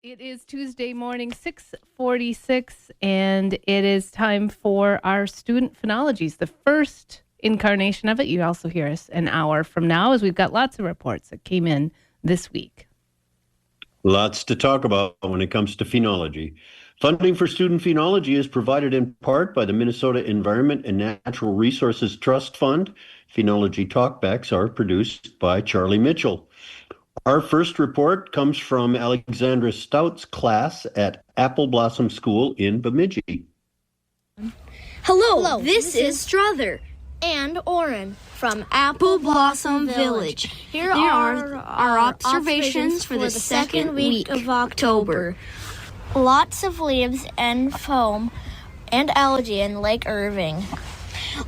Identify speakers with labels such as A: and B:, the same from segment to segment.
A: It is Tuesday morning, 6:46, and it is time for our student phenologies, the first incarnation of it. You also hear us an hour from now, as we've got lots of reports that came in this week.
B: Lots to talk about when it comes to phenology. Funding for student phenology is provided in part by the Minnesota Environment and Natural Resources Trust Fund. Phenology talkbacks are produced by Charlie Mitchell. Our first report comes from Alexandra Stout's class at Apple Blossom School in Bemidji.
C: Hello, this is Strother and Oren from Apple Blossom Village. Here are our observations for the second week of October. Lots of leaves and foam and algae in Lake Irving.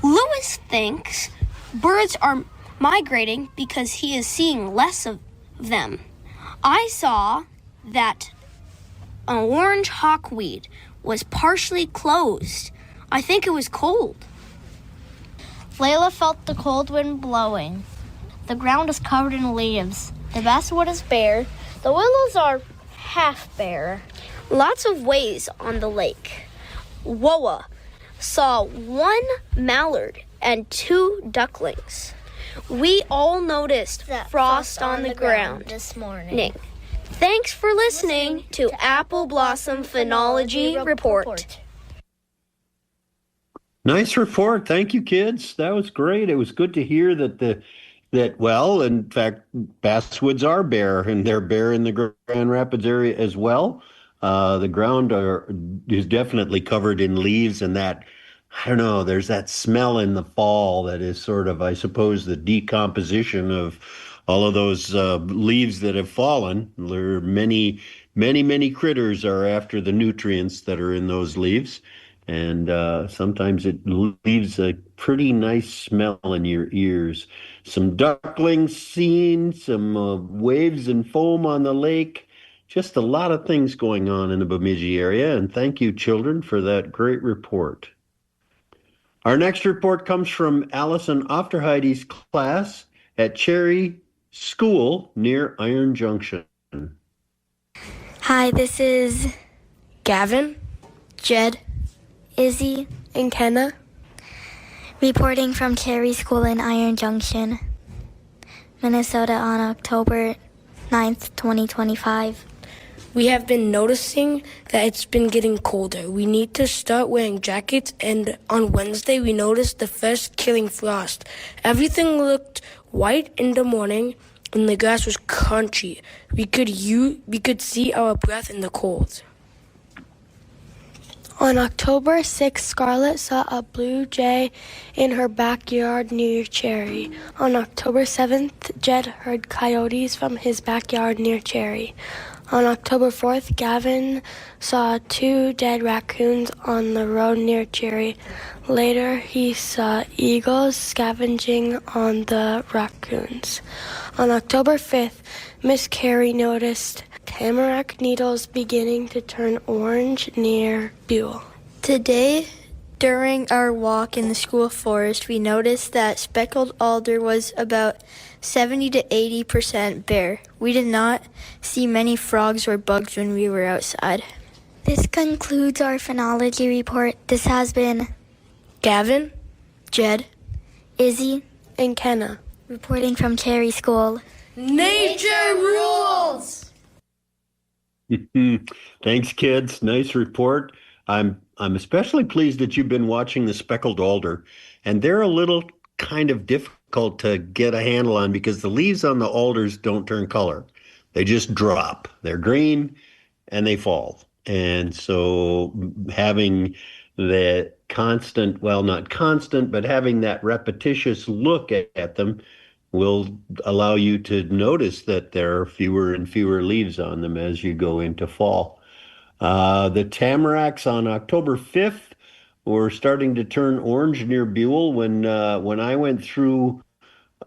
C: Lewis thinks birds are migrating because he is seeing less of them. I saw that an orange hawkweed was partially closed. I think it was cold. Layla felt the cold wind blowing. The ground is covered in leaves. The basswood is bare. The willows are half bare. Lots of waves on the lake. Woa saw one mallard and 2 ducklings. We all noticed that frost on the ground this morning. Thanks for listening to Apple Blossom Phenology Report.
B: Nice report. Thank you, kids. That was great. It was good to hear that in fact, basswoods are bare, and they're bare in the Grand Rapids area as well. The ground is definitely covered in leaves, and that, I don't know, there's that smell in the fall that is sort of, I suppose, the decomposition of all of those leaves that have fallen. There are many, many, many critters are after the nutrients that are in those leaves. And sometimes it leaves a pretty nice smell in your ears. Some ducklings seen, some waves and foam on the lake. Just a lot of things going on in the Bemidji area. And thank you, children, for that great report. Our next report comes from Allison Ofterheide's class at Cherry School near Iron Junction.
D: Hi, this is
C: Gavin,
D: Jed, Izzy,
C: and Kenna,
D: reporting from Cherry School in Iron Junction, Minnesota on October 9th, 2025.
E: We have been noticing that it's been getting colder. We need to start wearing jackets, and on Wednesday we noticed the first killing frost. Everything looked white in the morning, and the grass was crunchy. We could see our breath in the cold.
F: On October 6th, Scarlett saw a blue jay in her backyard near Cherry. On October 7th, Jed heard coyotes from his backyard near Cherry. On October 4th, Gavin saw 2 dead raccoons on the road near Cherry. Later, he saw eagles scavenging on the raccoons. On October 5th, Miss Carey noticed tamarack needles beginning to turn orange near Buell.
G: Today, during our walk in the school forest, we noticed that speckled alder was about 70 to 80% bare. We did not see many frogs or bugs when we were outside.
D: This concludes our phenology report. This has been
E: Gavin,
G: Jed,
D: Izzy,
F: and Kenna,
D: reporting from Cherry School.
C: Nature rules!
B: Thanks, kids. Nice report. I'm especially pleased that you've been watching the speckled alder, and they're a little kind of difficult to get a handle on because the leaves on the alders don't turn color. They just drop. They're green and they fall. And so having that constant, well, not constant, but having that repetitious look at them will allow you to notice that there are fewer and fewer leaves on them as you go into fall. The tamaracks on October 5th were starting to turn orange near Buell. When I went through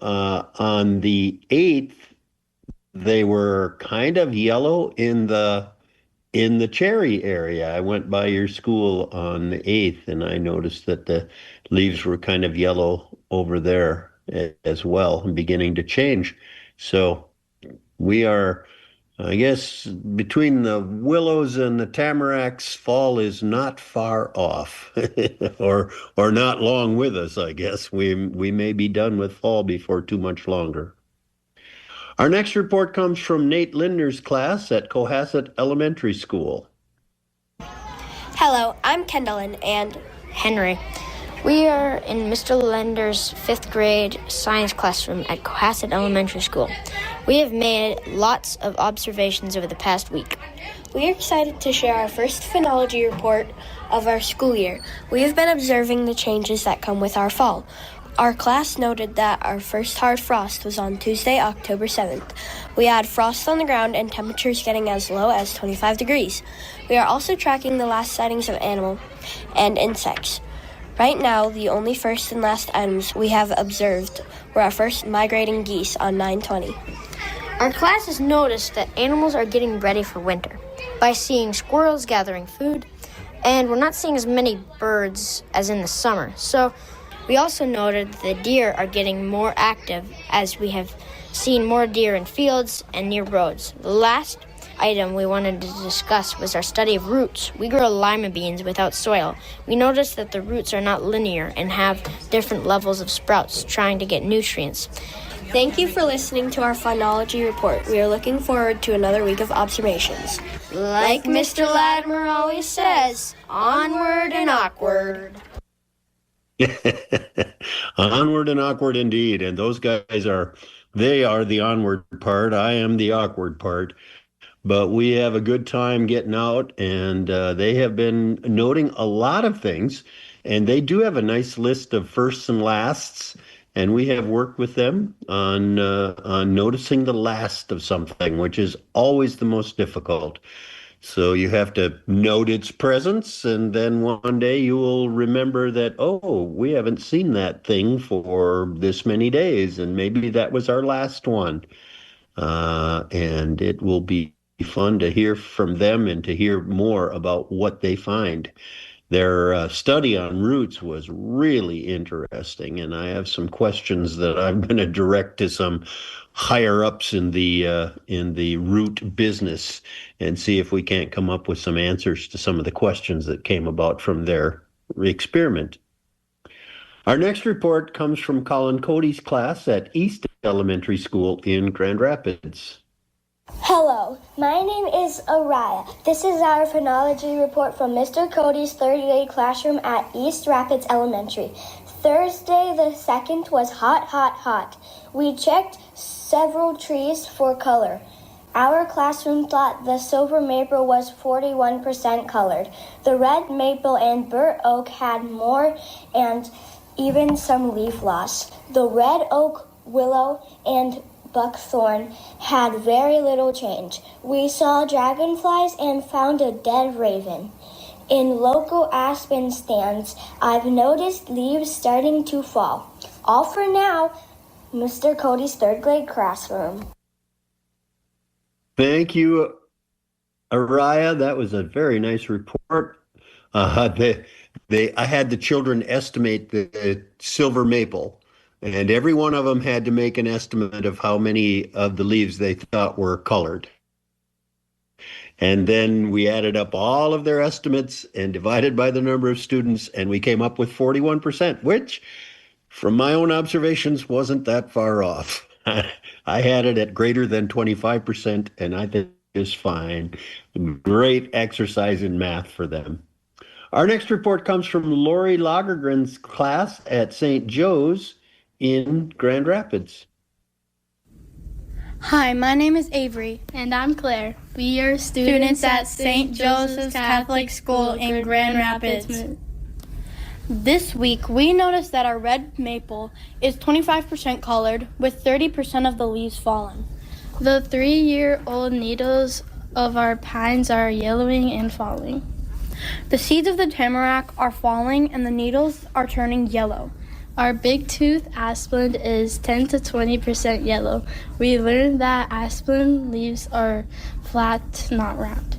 B: on the 8th, they were kind of yellow in the Cherry area. I went by your school on the 8th, and I noticed that the leaves were kind of yellow over there as well and beginning to change. So we are I guess between the willows and the tamaracks, fall is not far off, or not long with us. I guess we may be done with fall before too much longer. Our next report comes from Nate Linder's class at Cohasset Elementary School.
H: Hello, I'm Kendallin and Henry. We are in Mr. Lender's 5th grade science classroom at Cohasset Elementary School. We have made lots of observations over the past week.
E: We are excited to share our first phenology report of our school year. We have been observing the changes that come with our fall. Our class noted that our first hard frost was on Tuesday, October 7th. We had frost on the ground and temperatures getting as low as 25 degrees. We are also tracking the last sightings of animals and insects. Right now, the only first and last items we have observed were our first migrating geese on 9/20.
H: Our class has noticed that animals are getting ready for winter by seeing squirrels gathering food, and we're not seeing as many birds as in the summer. So we also noted the deer are getting more active as we have seen more deer in fields and near roads. The last item we wanted to discuss was our study of roots. We grow lima beans without soil. We noticed that the roots are not linear and have different levels of sprouts trying to get nutrients.
E: Thank you for listening to our phenology report. We are looking forward to another week of observations.
H: Like Mr. Latimer always says, onward and awkward.
B: Onward and awkward indeed. And those guys they are the onward part. I am the awkward part. But we have a good time getting out, and they have been noting a lot of things, and they do have a nice list of firsts and lasts, and we have worked with them on noticing the last of something, which is always the most difficult. So you have to note its presence, and then one day you will remember that, oh, we haven't seen that thing for this many days, and maybe that was our last one. And it will be fun to hear from them and to hear more about what they find. Their study on roots was really interesting, and I have some questions that I'm going to direct to some higher ups in the root business and see if we can't come up with some answers to some of the questions that came about from their experiment. Our next report comes from Colin Cody's class at East Elementary School in Grand Rapids.
D: Hello, my name is Araya. This is our phenology report from Mr. Cody's 3rd grade classroom at East Rapids Elementary. Thursday the 2nd was hot, hot, hot. We checked several trees for color. Our classroom thought the silver maple was 41% colored. The red maple and burnt oak had more and even some leaf loss. The red oak, willow, and buckthorn had very little change. We saw dragonflies and found a dead raven. In local aspen stands, I've noticed leaves starting to fall. All for now, Mr. Cody's 3rd grade classroom.
B: Thank you, Araya. That was a very nice report. I had the children estimate the silver maple, and every one of them had to make an estimate of how many of the leaves they thought were colored. And then we added up all of their estimates and divided by the number of students, and we came up with 41%, which, from my own observations, wasn't that far off. I had it at greater than 25%, and I think it's fine. Great exercise in math for them. Our next report comes from Lori Lagergren's class at St. Joe's in Grand Rapids.
I: Hi, my name is Avery.
J: And I'm Claire. We are students at St. Joseph's Catholic School in Grand Rapids.
I: This week, we noticed that our red maple is 25% colored, with 30% of the leaves fallen.
J: The 3-year-old needles of our pines are yellowing and falling.
I: The seeds of the tamarack are falling and the needles are turning yellow.
J: Our big-tooth aspen is 10 to 20% yellow. We learned that aspen leaves are flat, not round.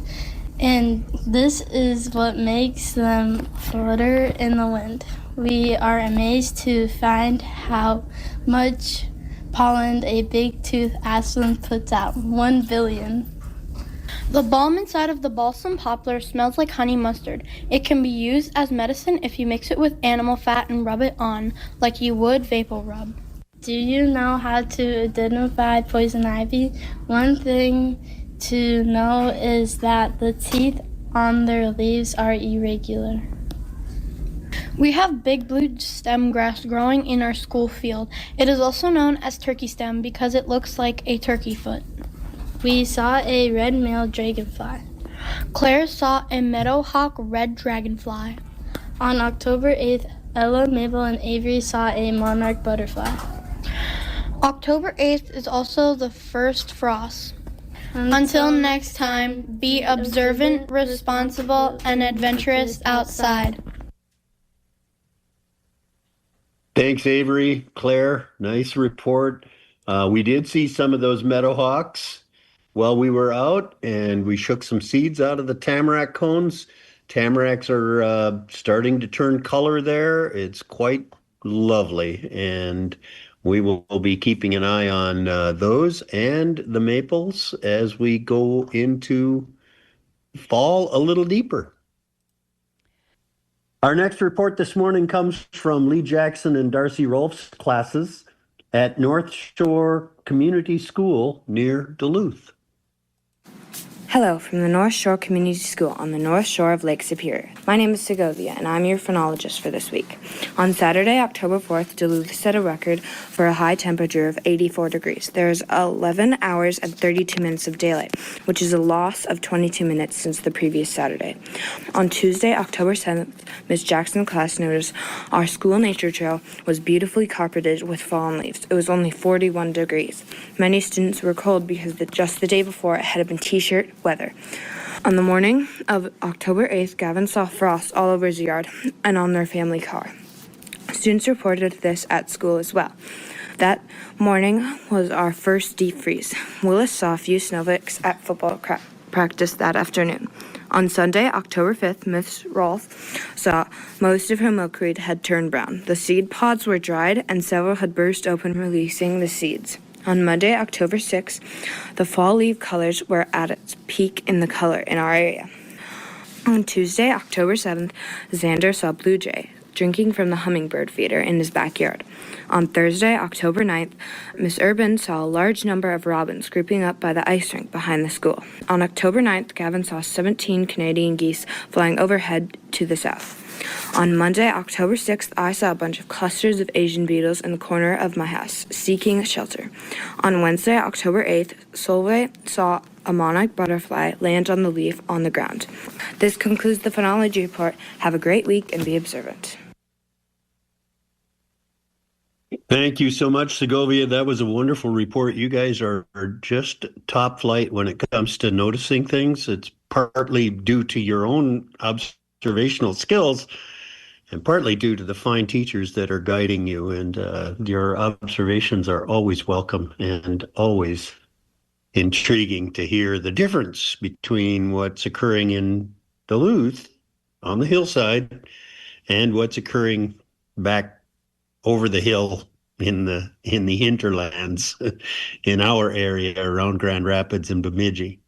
J: And this is what makes them flutter in the wind. We are amazed to find how much pollen a big-tooth aspen puts out, 1 billion.
I: The balm inside of the balsam poplar smells like honey mustard. It can be used as medicine if you mix it with animal fat and rub it on, like you would vapor rub.
J: Do you know how to identify poison ivy? One thing to know is that the teeth on their leaves are irregular.
I: We have big blue stem grass growing in our school field. It is also known as turkey stem because it looks like a turkey foot.
J: We saw a red male dragonfly.
I: Claire saw a meadowhawk red dragonfly.
J: On October 8th, Ella, Mabel, and Avery saw a monarch butterfly.
I: October 8th is also the first frost. Until next time, be observant, responsible, and adventurous outside.
B: Thanks, Avery. Claire, nice report. We did see some of those meadowhawks while we were out, and we shook some seeds out of the tamarack cones. Tamaracks are starting to turn color there. It's quite lovely, and we will be keeping an eye on those and the maples as we go into fall a little deeper. Our next report this morning comes from Lee Jackson and Darcy Rolfe's classes at North Shore Community School near Duluth.
K: Hello from the North Shore Community School on the North Shore of Lake Superior. My name is Segovia, and I'm your phenologist for this week. On Saturday, October 4th, Duluth set a record for a high temperature of 84 degrees. There is 11 hours and 32 minutes of daylight, which is a loss of 22 minutes since the previous Saturday. On Tuesday, October 7th, Ms. Jackson's class noticed our school nature trail was beautifully carpeted with fallen leaves. It was only 41 degrees. Many students were cold because just the day before it had been t-shirt weather. On the morning of October 8th, Gavin saw frost all over his yard and on their family car. Students reported this at school as well. That morning was our first deep freeze. Willis saw a few snowflakes at football practice that afternoon. On Sunday, October 5th, Miss Rolfe saw most of her milkweed had turned brown. The seed pods were dried and several had burst open, releasing the seeds. On Monday, October 6th, the fall leaf colors were at its peak in the color in our area. On Tuesday, October 7th, Xander saw Blue Jay drinking from the hummingbird feeder in his backyard. On Thursday, October 9th, Miss Urban saw a large number of robins grouping up by the ice rink behind the school. On October 9th, Gavin saw 17 Canadian geese flying overhead to the south. On Monday, October 6th, I saw a bunch of clusters of Asian beetles in the corner of my house, seeking shelter. On Wednesday, October 8th, Solveig saw a monarch butterfly land on the leaf on the ground. This concludes the phenology report. Have a great week and be observant.
B: Thank you so much, Segovia. That was a wonderful report. You guys are just top flight when it comes to noticing things. It's partly due to your own observational skills and partly due to the fine teachers that are guiding you. And your observations are always welcome and always intriguing to hear the difference between what's occurring in Duluth on the hillside and what's occurring back over the hill in the hinterlands in our area around Grand Rapids and Bemidji.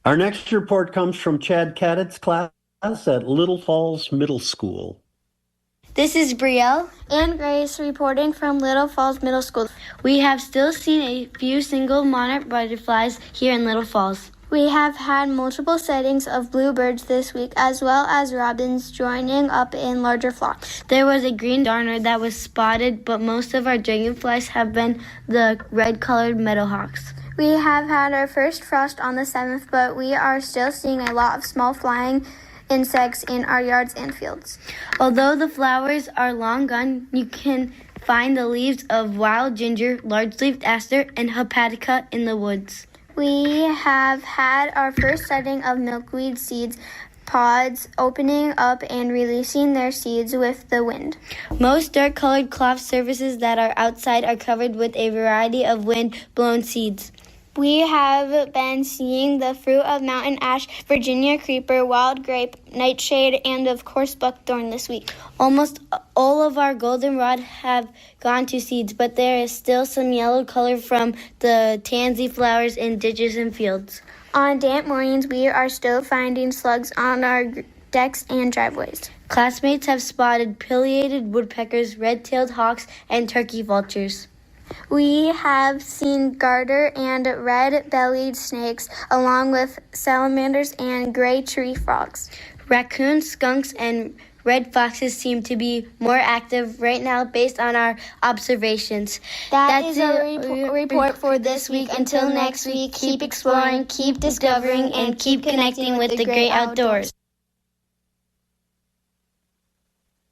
B: Our next report comes from Chad Caddett's class at Little Falls Middle School.
C: This is Brielle and Grace reporting from Little Falls Middle School. We have still seen a few single monarch butterflies here in Little Falls. We have had multiple sightings of bluebirds this week, as well as robins joining up in larger flocks. There was a green darner that was spotted, but most of our dragonflies have been the red-colored meadowhawks. We have had our first frost on the 7th, but we are still seeing a lot of small flying insects in our yards and fields. Although the flowers are long gone, you can find the leaves of wild ginger, large-leaved aster, and hepatica in the woods. We have had our first sighting of milkweed seeds pods opening up and releasing their seeds with the wind. Most dark-colored cloth surfaces that are outside are covered with a variety of wind-blown seeds. We have been seeing the fruit of mountain ash, Virginia creeper, wild grape, nightshade, and of course buckthorn this week. Almost all of our goldenrod have gone to seeds, but there is still some yellow color from the tansy flowers in ditches and fields. On damp mornings, we are still finding slugs on our decks and driveways.
L: Classmates have spotted pileated woodpeckers, red-tailed hawks, and turkey vultures.
C: We have seen garter and red-bellied snakes, along with salamanders and gray tree frogs.
L: Raccoons, skunks, and red foxes seem to be more active right now based on our observations.
C: That's a report for this week. Until next week, keep exploring, keep discovering, and keep connecting with the great outdoors.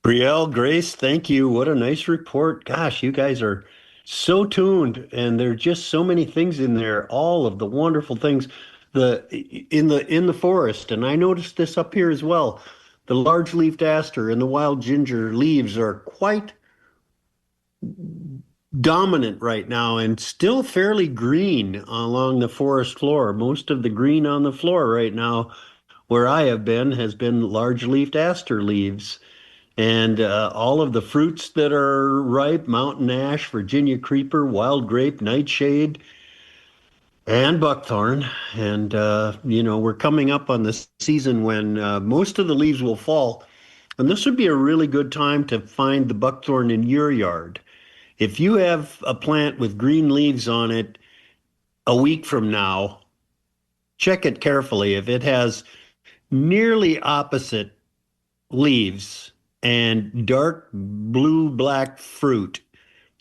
B: Brielle, Grace, thank you. What a nice report. Gosh, you guys are so tuned, and there are just so many things in there, all of the wonderful things in the forest. And I noticed this up here as well. The large-leafed aster and the wild ginger leaves are quite dominant right now and still fairly green along the forest floor. Most of the green on the floor right now where I have been has been large-leafed aster leaves. And all of the fruits that are ripe, mountain ash, Virginia creeper, wild grape, nightshade, and buckthorn. And, we're coming up on the season when most of the leaves will fall. And this would be a really good time to find the buckthorn in your yard. If you have a plant with green leaves on it a week from now, check it carefully. If it has nearly opposite leaves and dark blue-black fruit,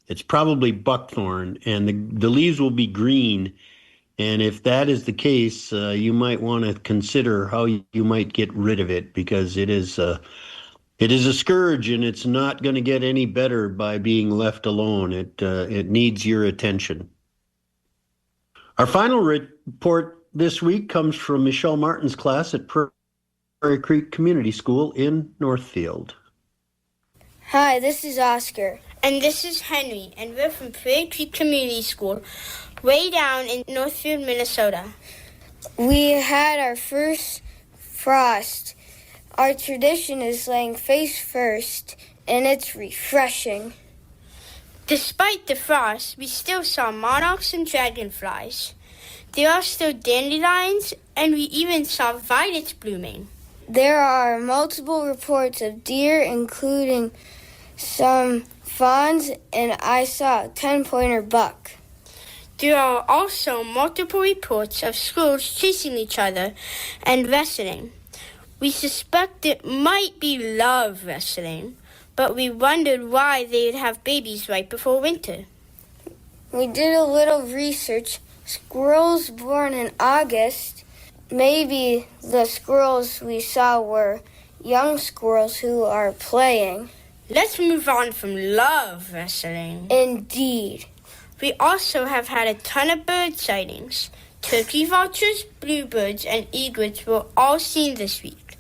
B: it's probably buckthorn, and the leaves will be green. And if that is the case, you might want to consider how you might get rid of it, because it is a scourge, and it's not going to get any better by being left alone. It needs your attention. Our final report this week comes from Michelle Martin's class at Prairie Creek Community School in Northfield.
M: Hi, this is Oscar.
N: And this is Henry, and we're from Prairie Creek Community School, way down in Northfield, Minnesota.
M: We had our first frost. Our tradition is laying face first, and it's refreshing.
N: Despite the frost, we still saw monarchs and dragonflies. There are still dandelions, and we even saw violets blooming.
M: There are multiple reports of deer, including some fawns, and I saw a 10-pointer buck.
N: There are also multiple reports of squirrels chasing each other and wrestling. We suspect it might be love wrestling, but we wondered why they'd have babies right before winter.
M: We did a little research. Squirrels born in August, maybe the squirrels we saw were young squirrels who are playing.
N: Let's move on from love wrestling.
M: Indeed.
N: We also have had a ton of bird sightings. Turkey vultures, bluebirds, and egrets were all seen this week.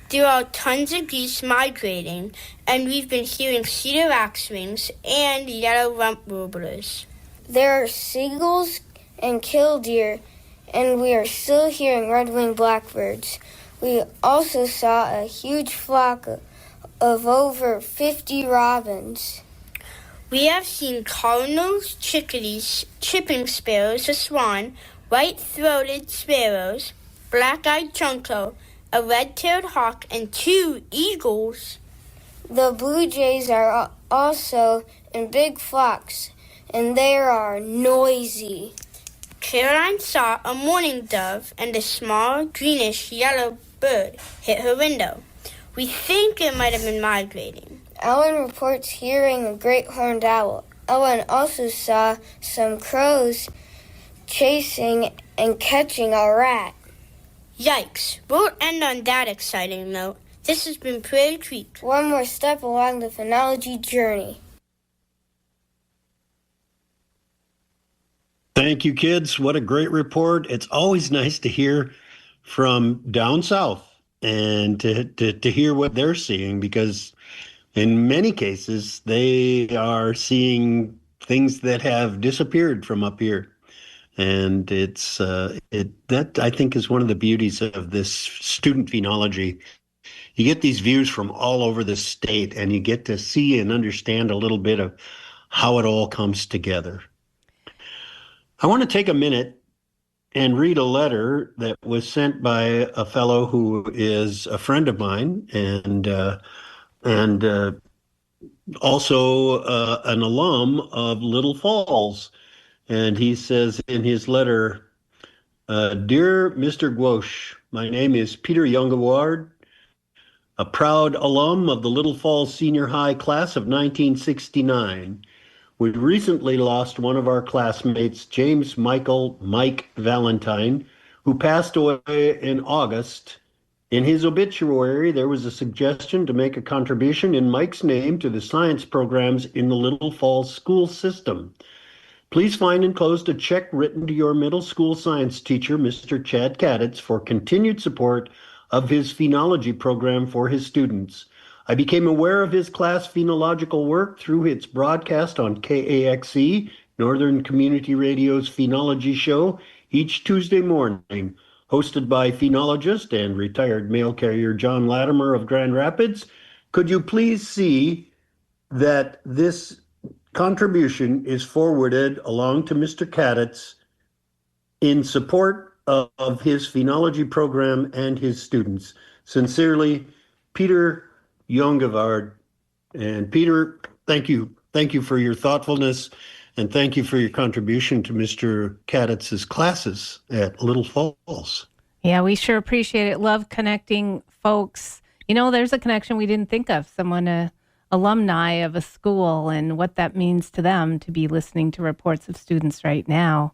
N: There are tons of geese migrating, and we've been hearing cedar waxwings and yellow rump warblers.
M: There are seagulls and killdeer, and we are still hearing red-winged blackbirds. We also saw a huge flock of over 50 robins.
N: We have seen cardinals, chickadees, chipping sparrows, a swan, white-throated sparrows, black-eyed junco, a red-tailed hawk, and 2 eagles.
M: The blue jays are also in big flocks, and they are noisy.
N: Caroline saw a mourning dove and a small greenish-yellow bird hit her window. We think it might have been migrating.
M: Ellen reports hearing a great horned owl. Ellen also saw some crows chasing and catching a rat.
N: Yikes. We'll end on that exciting note. This has been Prairie Creek.
M: One more step along the phenology journey.
B: Thank you, kids. What a great report. It's always nice to hear from down south and to hear what they're seeing, because in many cases they are seeing things that have disappeared from up here. And that I think is one of the beauties of this student phenology. You get these views from all over the state, and you get to see and understand a little bit of how it all comes together. I want to take a minute and read a letter that was sent by a fellow who is a friend of mine and also an alum of Little Falls. And he says in his letter, Dear Mr. Gwosh, my name is Peter Youngaward, a proud alum of the Little Falls Senior High class of 1969. We recently lost one of our classmates, James Michael Mike Valentine, who passed away in August. In his obituary, there was a suggestion to make a contribution in Mike's name to the science programs in the Little Falls school system. Please find enclosed a check written to your middle school science teacher, Mr. Chad Kaditz, for continued support of his phenology program for his students. I became aware of his class phenological work through its broadcast on KAXE, Northern Community Radio's Phenology Show, each Tuesday morning, hosted by phenologist and retired mail carrier John Latimer of Grand Rapids. Could you please see that this contribution is forwarded along to Mr. Kaditz in support of his phenology program and his students? Sincerely, Peter Youngevard. And Peter, thank you. Thank you for your thoughtfulness, and thank you for your contribution to Mr. Kaditz's classes at Little Falls.
A: Yeah, we sure appreciate it. Love connecting folks. You know, there's a connection we didn't think of. Someone, alumni of a school, and what that means to them to be listening to reports of students right now.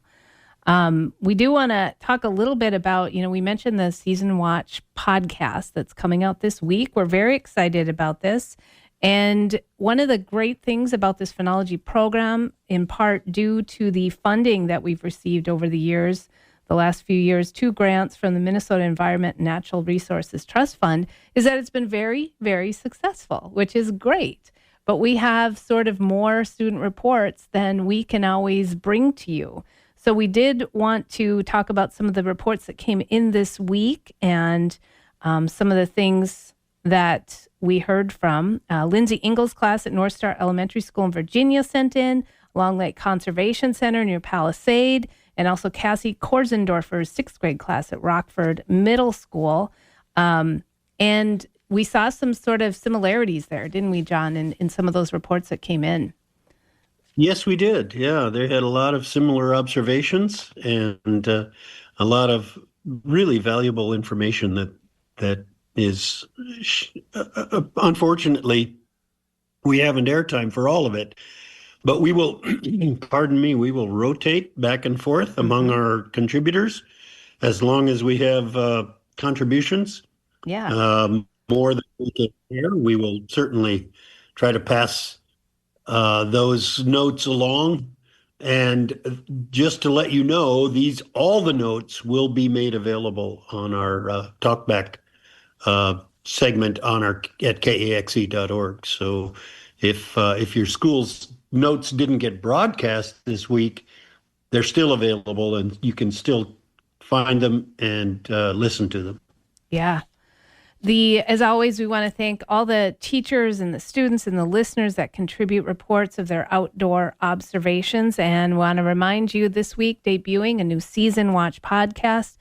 A: We do want to talk a little bit about, we mentioned the Season Watch podcast that's coming out this week. We're very excited about this. And one of the great things about this phenology program, in part due to the funding that we've received over the years, the last few years, 2 grants from the Minnesota Environment and Natural Resources Trust Fund, is that it's been very, very successful, which is great. But we have sort of more student reports than we can always bring to you. So we did want to talk about some of the reports that came in this week and some of the things that we heard from. Lindsay Ingles' class at North Star Elementary School in Virginia sent in, Long Lake Conservation Center near Palisade, and also Cassie Korzendorfer's 6th grade class at Rockford Middle School. And we saw some sort of similarities there, didn't we, John, in some of those reports that came in?
B: Yes, we did. Yeah, they had a lot of similar observations and a lot of really valuable information that is, unfortunately, we haven't airtime for all of it. But we will, we will rotate back and forth among our contributors as long as we have contributions.
A: Yeah.
B: More than we can hear. We will certainly try to pass those notes along. And just to let you know, all the notes will be made available on our talkback segment at kaxe.org. So if your school's notes didn't get broadcast this week, they're still available, and you can still find them and listen to them.
A: Yeah. As always, we want to thank all the teachers and the students and the listeners that contribute reports of their outdoor observations, and want to remind you this week, debuting a new Season Watch podcast